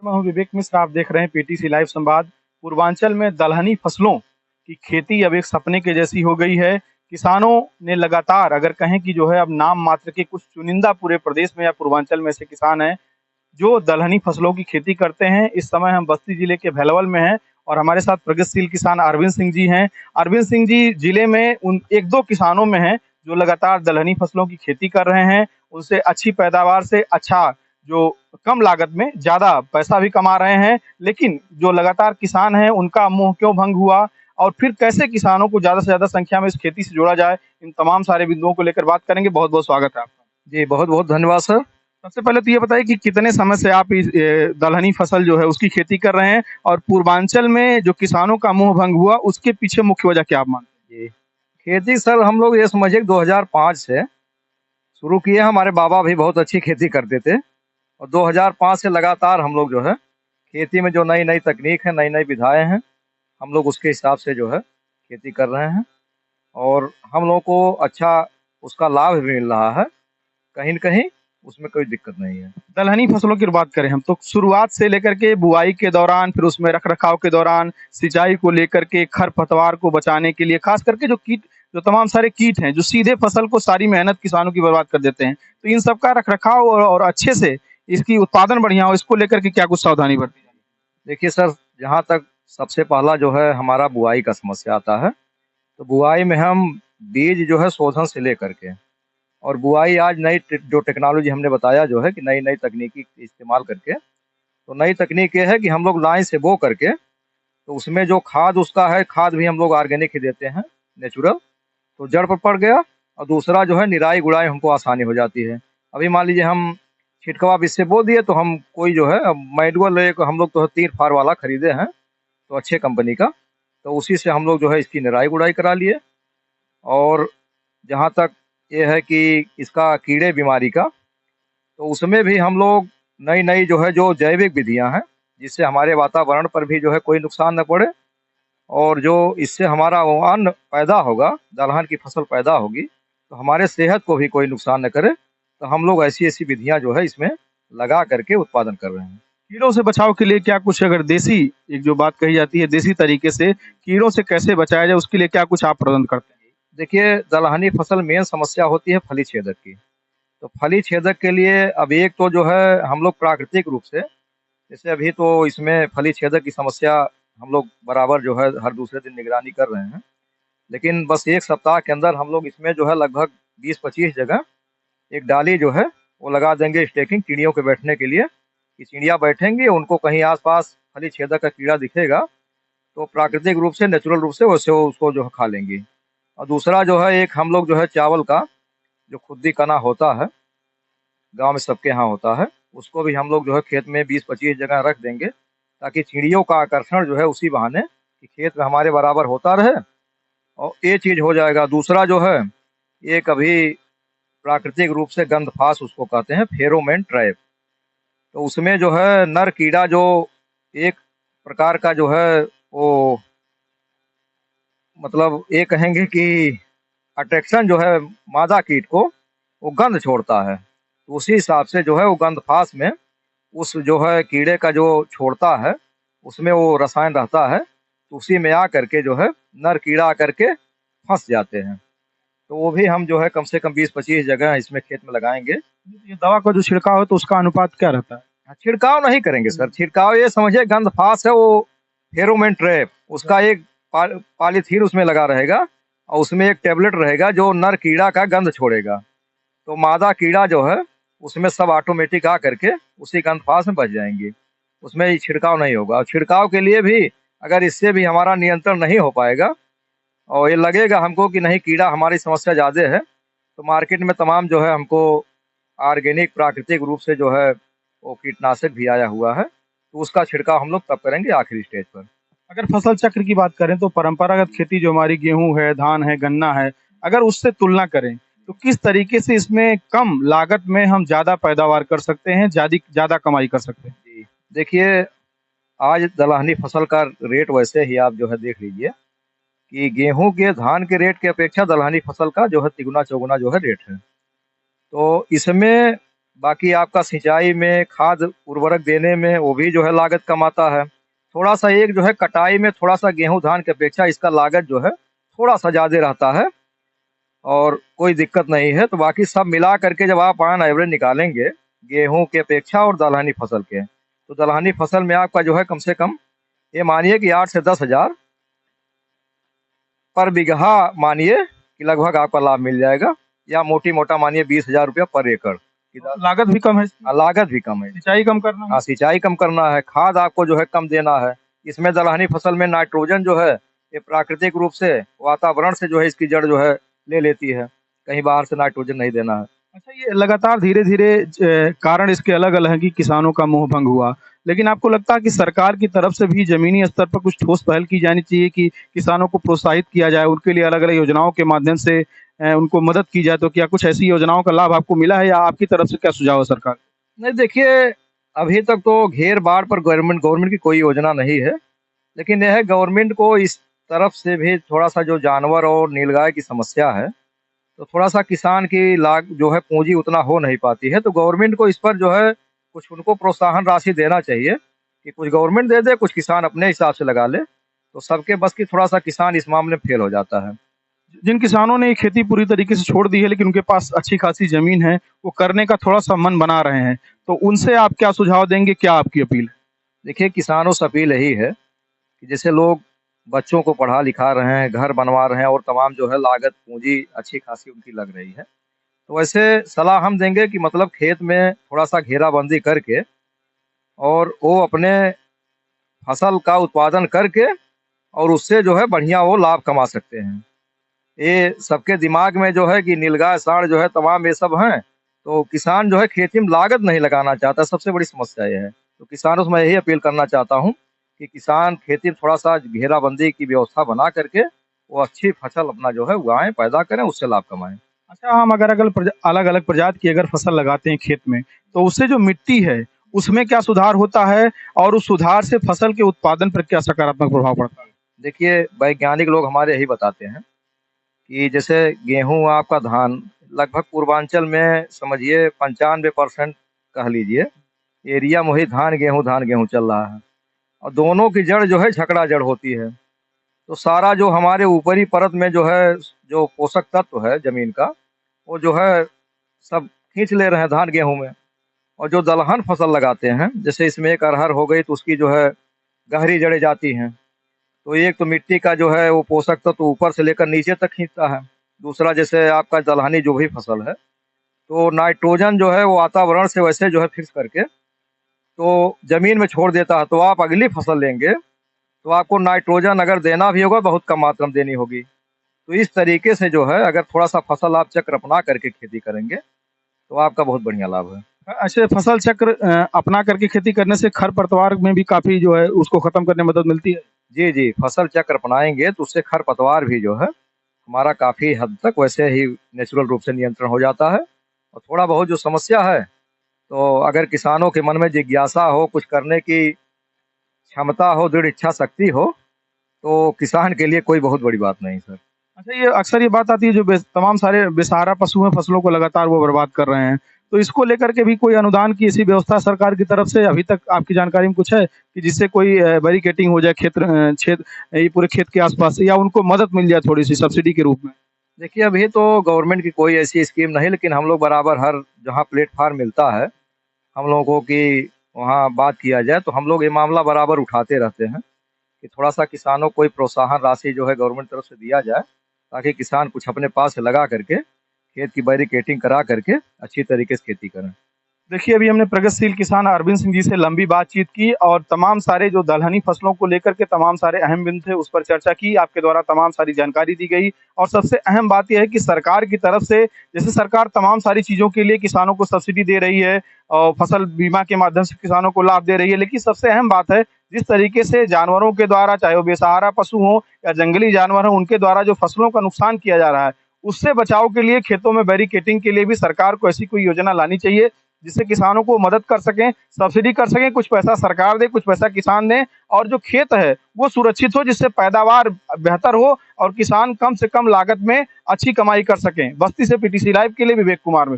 मैं हूं विवेक मिश्र। आप देख रहे हैं पीटीसी लाइव संवाद। पूर्वांचल में दलहनी फसलों की खेती अब एक सपने के जैसी हो गई है। किसानों ने लगातार, अगर कहें कि जो है, अब नाम मात्र के कुछ चुनिंदा पूरे प्रदेश में या पूर्वांचल में ऐसे किसान हैं जो दलहनी फसलों की खेती करते हैं। इस समय हम बस्ती जिले के भेलवल में हैं और हमारे साथ प्रगतिशील किसान अरविंद सिंह जी हैं। अरविंद सिंह जी जिले में उन एक दो किसानों में हैं जो लगातार दलहनी फसलों की खेती कर रहे हैं। उनसे अच्छी पैदावार से अच्छा, जो कम लागत में ज्यादा पैसा भी कमा रहे हैं। लेकिन जो लगातार किसान हैं उनका मोह क्यों भंग हुआ, और फिर कैसे किसानों को ज्यादा से ज्यादा संख्या में इस खेती से जोड़ा जाए, इन तमाम सारे बिंदुओं को लेकर बात करेंगे। बहुत बहुत स्वागत है आपका। जी, बहुत-बहुत धन्यवाद सर। सबसे पहले तो ये बताइए कि कितने समय से आप इस दलहनी फसल जो है उसकी खेती कर रहे हैं, और पूर्वांचल में जो किसानों का मोह भंग हुआ उसके पीछे मुख्य वजह क्या आप मानते जी, खेती सर हम लोग ये समझिए कि 2005 से शुरू किए। हमारे बाबा भी बहुत अच्छी खेती करते थे और 2005 से लगातार हम लोग जो है खेती में जो नई-नई तकनीक है, नई-नई विधाएँ हैं, हम लोग उसके हिसाब से जो है खेती कर रहे हैं और हम लोगों को अच्छा उसका लाभ भी मिल रहा है। कहीं न कहीं उसमें कोई दिक्कत नहीं है। हैं? दलहनी फसलों की बात करें हम तो शुरुआत से लेकर के बुआई के दौरान, फिर उसमें रख रखाव के दौरान, सिंचाई को लेकर के, खर पतवार को बचाने के लिए, खास करके जो कीट, जो तमाम सारे कीट हैं जो सीधे फसल को सारी मेहनत किसानों की बर्बाद कर देते हैं, तो इन सब का रख रखाव और अच्छे से इसकी उत्पादन बढ़िया हो, इसको लेकर के क्या कुछ सावधानी बरती जाए? देखिए सर, जहाँ तक सबसे पहला जो है हमारा बुआई का समस्या आता है, तो बुआई में हम बीज जो है शोधन से लेकर के और बुआई आज जो टेक्नोलॉजी हमने बताया जो है कि नई-नई तकनीकी इस्तेमाल करके, तो नई तकनीक ये है कि हम लोग लाइन से बो करके, तो उसमें जो खाद उसका है, खाद भी हम लोग ऑर्गेनिक ही देते हैं, नेचुरल, तो जड़ पर पड़ गया और दूसरा जो है निराई-गुड़ाई हमको आसानी हो जाती है। अभी मान लीजिए हम छिटकवा बीज से बो दिए तो हम कोई जो है अब मैनुअल एक हम लोग तो तीर फार वाला खरीदे हैं, तो अच्छे कंपनी का, तो उसी से हम लोग जो है इसकी निराई-गुड़ाई करा लिए। और जहाँ तक ये है कि इसका कीड़े बीमारी का, तो उसमें भी हम लोग नई-नई जो है जो जैविक विधियाँ हैं, जिससे हमारे वातावरण पर भी जो है कोई नुकसान न पड़े और जो इससे हमारा वो अन्न पैदा होगा, दलहन की फसल पैदा होगी, तो हमारे सेहत को भी कोई नुकसान न करे, तो हम लोग ऐसी-ऐसी विधियाँ जो है इसमें लगा करके उत्पादन कर रहे हैं। कीड़ों से बचाव के लिए क्या कुछ, अगर देसी, एक जो बात कही जाती है देसी तरीके से कीड़ों से कैसे बचाया जाए, उसके लिए क्या कुछ आप प्रबंध करते हैं? देखिए, दलहनी फसल मेन समस्या होती है फली छेदक की। तो फली छेदक के लिए अब एक तो जो है हम लोग प्राकृतिक रूप से, जैसे अभी तो इसमें फली छेदक की समस्या हम लोग बराबर जो है हर दूसरे दिन निगरानी कर रहे हैं। लेकिन बस 1 सप्ताह के अंदर हम लोग इसमें जो है लगभग 20-25 जगह एक डाली जो है वो लगा देंगे स्टेकिंग चिड़ियों के बैठने के लिए, कि चिड़िया बैठेंगी, उनको कहीं आस-पास फली छेदक का कीड़ा दिखेगा, तो प्राकृतिक रूप से, नेचुरल रूप से वैसे वो उसको जो है खा लेंगी। और दूसरा जो है एक हम लोग जो है चावल का जो खुद्दी कना होता है, गाँव में सबके यहाँ होता है, उसको भी हम लोग जो है खेत में 20-25 जगह रख देंगे, ताकि चिड़ियों का आकर्षण जो है उसी बहाने कि खेत में हमारे बराबर होता रहे और ये चीज़ हो जाएगा। दूसरा जो है, एक अभी प्राकृतिक रूप से गंधफास उसको कहते हैं, फेरोमोन ट्रैप। तो उसमें जो है नर कीड़ा जो एक प्रकार का जो है वो मतलब ये कहेंगे कि अट्रैक्शन जो है मादा कीट को, वो गंध छोड़ता है। तो उसी हिसाब से जो है वो गंधफास में उस जो है कीड़े का जो छोड़ता है, उसमें वो रसायन रहता है, तो उसी में आ करके जो है नर कीड़ा आकर के फँस जाते हैं। तो वो भी हम जो है कम से कम 20-25 जगह इसमें खेत में लगाएँगे। ये दवा का जो छिड़काव है तो उसका अनुपात क्या रहता है? हाँ, छिड़काव नहीं करेंगे सर, छिड़काव ये समझिए गंधफास है वो फेरोमोन ट्रैप, उसका एक पॉलीथीन उसमें लगा रहेगा और उसमें एक टैबलेट रहेगा जो नर कीड़ा का गंध छोड़ेगा। तो मादा कीड़ा जो है उसमें सब ऑटोमेटिक आ करके उसी गंधफास में बच जाएँगी। उसमें ये छिड़काव नहीं होगा और छिड़काव के लिए भी अगर इससे भी हमारा नियंत्रण नहीं हो पाएगा और ये लगेगा हमको कि नहीं कीड़ा हमारी समस्या ज़्यादा है, तो मार्केट में तमाम जो है हमको ऑर्गेनिक प्राकृतिक रूप से जो है वो कीटनाशक भी आया हुआ है, तो उसका छिड़काव हम लोग तब करेंगे आखिरी स्टेज पर। अगर फसल चक्र की बात करें तो परंपरागत खेती जो हमारी गेहूं है, धान है, गन्ना है, अगर उससे तुलना करें तो किस तरीके से इसमें कम लागत में हम ज्यादा पैदावार कर सकते हैं, ज्यादा कमाई कर सकते हैं? जी, देखिए आज दलहनी फसल का रेट वैसे ही आप जो है देख लीजिए कि गेहूँ के, धान के रेट की अपेक्षा दलहनी फसल का जो है तिगुना-चौगुना जो है रेट है। तो इसमें बाकी आपका सिंचाई में, खाद उर्वरक देने में वो भी जो है लागत कम आता है। थोड़ा-सा एक जो है कटाई में थोड़ा-सा गेहूँ, धान की अपेक्षा इसका लागत जो है थोड़ा-सा ज़्यादा रहता है और कोई दिक्कत नहीं है। तो बाकी सब मिला करके जब आप ऑन एवरेज निकालेंगे गेहूँ की अपेक्षा और दलहनी फसल के, तो दलहनी फसल में आपका जो है कम से कम ये मानिए कि 8 से 10,000 पर बीघा मानिए कि लगभग आपका लाभ मिल जाएगा, या मोटी-मोटा मानिए 20,000 रुपया पर एकड़ की लागत भी कम है, लागत भी कम है। सिंचाई कम करना है। हाँ, सिंचाई कम करना है, खाद आपको जो है कम देना है। इसमें दलहनी फसल में नाइट्रोजन जो है ये प्राकृतिक रूप से वातावरण से जो है इसकी जड़ जो है ले लेती है, कहीं बाहर से नाइट्रोजन नहीं देना है। अच्छा, ये लगातार धीरे-धीरे कारण इसके अलग-अलग हैं कि किसानों का मोह भंग हुआ। लेकिन आपको लगता है कि सरकार की तरफ से भी ज़मीनी स्तर पर कुछ ठोस पहल की जानी चाहिए कि किसानों को प्रोत्साहित किया जाए, उनके लिए अलग-अलग योजनाओं के माध्यम से उनको मदद की जाए, तो क्या कुछ ऐसी योजनाओं का लाभ आपको मिला है या आपकी तरफ से क्या सुझाव है सरकार को? नहीं देखिए, अभी तक तो घेर-बाड़ पर गवर्नमेंट गवर्नमेंट की कोई योजना नहीं है, लेकिन यह है गवर्नमेंट को इस तरफ से भी थोड़ा-सा जो जानवर और नीलगाय की समस्या है, तो थोड़ा-सा किसान की लाग जो है पूँजी उतना हो नहीं पाती है, तो गवर्नमेंट को इस पर जो है कुछ उनको प्रोत्साहन राशि देना चाहिए कि कुछ गवर्नमेंट दे दे, कुछ किसान अपने हिसाब से लगा ले, तो सबके बस की थोड़ा-सा किसान इस मामले में फेल हो जाता है। जिन किसानों ने ये खेती पूरी तरीके से छोड़ दी है लेकिन उनके पास अच्छी खासी ज़मीन है, वो करने का थोड़ा-सा मन बना रहे हैं, तो उनसे आप क्या सुझाव देंगे? क्या आपकी अपील है? देखिए, किसानों से अपील यही है कि जैसे लोग बच्चों को पढ़ा-लिखा रहे हैं, घर बनवा रहे हैं और तमाम जो है लागत पूँजी अच्छी खासी उनकी लग रही है। तो वैसे सलाह हम देंगे कि मतलब खेत में थोड़ा-सा घेराबंदी करके और वो अपने फसल का उत्पादन करके और उससे जो है बढ़िया वो लाभ कमा सकते हैं। ये सबके दिमाग में जो है कि नीलगाय, सांड जो है तमाम ये सब हैं, तो किसान जो है खेती में लागत नहीं लगाना चाहता, सबसे बड़ी समस्या ये है। तो किसानों से मैं यही अपील करना चाहता हूँ कि किसान खेती में थोड़ा-सा घेराबंदी की व्यवस्था बना करके वो अच्छी फसल अपना जो है उगाएँ, पैदा करें, उससे लाभ कमाएँ। अच्छा, हम अगर अलग-अलग प्रजाति की अगर फसल लगाते हैं खेत में, तो उससे जो मिट्टी है, उसमें क्या सुधार होता है और उस सुधार से फसल के उत्पादन पर क्या सकारात्मक प्रभाव पड़ता है? देखिए, वैज्ञानिक लोग हमारे यही बताते हैं कि जैसे गेहूँ, आपका धान लगभग पूर्वांचल में समझिए 95% कह लीजिए, एरिया में वही धान, गेहूँ चल रहा है और दोनों की जड़ जो है झकड़ा जड़ होती है। तो सारा जो हमारे ऊपरी परत में जो है, जो पोषक तत्व है ज़मीन का, वो जो है सब खींच ले रहे हैं धान, गेहूँ में। और जो दलहन फसल लगाते हैं, जैसे इसमें एक अरहर हो गई तो उसकी जो है गहरी जड़ें जाती हैं। तो एक तो मिट्टी का जो है वो पोषक तत्व तो ऊपर से लेकर नीचे तक खींचता है। दूसरा जैसे आपका दलहनी जो भी फसल है, तो नाइट्रोजन जो है वो वातावरण से वैसे जो है फिक्स करके तो ज़मीन में छोड़ देता है। तो आप अगली फसल लेंगे, तो आपको नाइट्रोजन अगर देना भी होगा, बहुत कम मात्रा में देनी होगी। तो इस तरीके से जो है अगर थोड़ा-सा फसल आप चक्र अपना करके खेती करेंगे, तो आपका बहुत बढ़िया लाभ है। ऐसे फसल चक्र अपना करके खेती करने से खरपतवार में भी काफ़ी जो है उसको खत्म करने में मदद मिलती है? जी, जी, फसल चक्र अपनाएँगे तो उससे खरपतवार भी जो है हमारा काफ़ी हद तक वैसे ही नेचुरल रूप से नियंत्रण हो जाता है। और थोड़ा बहुत जो समस्या है, तो अगर किसानों के मन में जिज्ञासा हो, कुछ करने की क्षमता हो, दृढ़ इच्छा शक्ति हो, तो किसान के लिए कोई बहुत बड़ी बात नहीं सर। अच्छा, ये अक्सर ये बात आती है जो तमाम सारे बेसहारा पशु हैं, फसलों को लगातार वो बर्बाद कर रहे हैं। तो इसको लेकर के भी कोई अनुदान की ऐसी व्यवस्था सरकार की तरफ से अभी तक आपकी जानकारी में कुछ है कि जिससे कोई बैरिकेडिंग हो जाए ये पूरे खेत के आस-पास या उनको मदद मिल जाए थोड़ी-सी सब्सिडी के रूप में? देखिए, अभी तो गवर्नमेंट की कोई ऐसी स्कीम नहीं, लेकिन हम लोग बराबर हर जहाँ प्लेटफ़ॉर्म मिलता है, हम लोगों की वहाँ बात किया जाए, तो हम लोग ये मामला बराबर उठाते रहते हैं कि थोड़ा-सा किसानों को कोई प्रोत्साहन राशि जो है गवर्नमेंट तरफ से दिया जाए, ताकि किसान कुछ अपने पास से लगा करके, खेत की बैरिकेडिंग करा करके अच्छी तरीके से खेती करें। देखिए, अभी हमने प्रगतिशील किसान अरविंद सिंह जी से लंबी बातचीत की और तमाम सारे जो दलहनी फसलों को लेकर के तमाम सारे अहम बिंदु थे, उस पर चर्चा की। आपके द्वारा तमाम सारी जानकारी दी गई और सबसे अहम बात ये है कि सरकार की तरफ से जैसे सरकार तमाम सारी चीज़ों के लिए किसानों को सब्सिडी दे रही है और फसल बीमा के माध्यम से किसानों को लाभ दे रही है। लेकिन सबसे अहम बात है, जिस तरीके से जानवरों के द्वारा, चाहे वो बेसहारा पशु हों या जंगली जानवर हों, उनके द्वारा जो फसलों का नुकसान किया जा रहा है, उससे बचाव के लिए खेतों में बैरिकेडिंग के लिए भी सरकार को ऐसी कोई योजना लानी चाहिए जिससे किसानों को मदद कर सकें, सब्सिडी कर सकें, कुछ पैसा सरकार दे, कुछ पैसा किसान दें और जो खेत है वो सुरक्षित हो जिससे पैदावार बेहतर हो और किसान कम से कम लागत में अच्छी कमाई कर सकें। बस्ती से पीटीसी लाइव के लिए विवेक कुमार मिश्र।